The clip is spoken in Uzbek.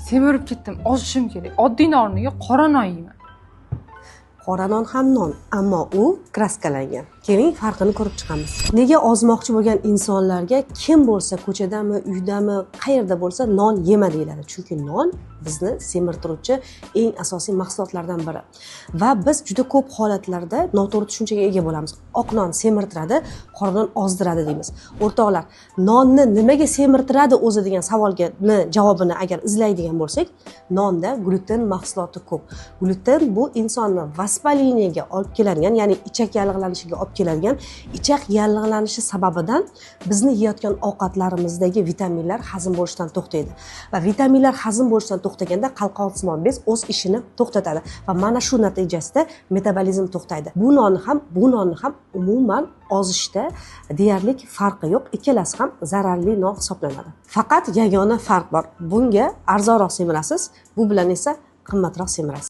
semirib ketdim, ozishim kerak. Oddiy nonga qora non yeyman. Qora non ham non, ammo u kraskalangan. Keling, farqini ko'rib chiqamiz. Nega ozmoqchi bo'lgan insonlarga kim bo'lsa, ko'chadami, uydami, qayerda bo'lsa non yema deyiladi? Chunki non bizni semirtiruvchi eng asosiy mahsulotlardan biri. Va biz juda ko'p holatlarda noto'g'ri tushunchaga ega bo'lamiz. Oq non semirtiradi, qora non ozdiradi deymiz. O'rtoqlar, nonni nimaga semirtiradi o'zi degan savolga javobini agar izlaydigan bo'lsak, nonda gluten mahsuloti ko'p. Gluten bu insonni vasvaliniyaga olib keladigan, ya'ni ichak yallig'lanishiga olib keladigan, ichak yallig'lanishi sababidan bizni yeyotgan ovqatlarimizdagi vitaminlar hazm bo'lishdan to'xtaydi. Va vitaminlar hazm bo'lishdan to'xtaganda qalqonsimon bez o'z ishini to'xtatadi va mana shu natijasida metabolizm to'xtaydi. Bu nonni ham umuman ozishda deyarli farqi yo'q. Ikkalasi ham zararli non hisoblanadi. Faqat yagona farq bor. Bunga arzonroq semirasiz, bu bilan esa qimmatroq semirasiz.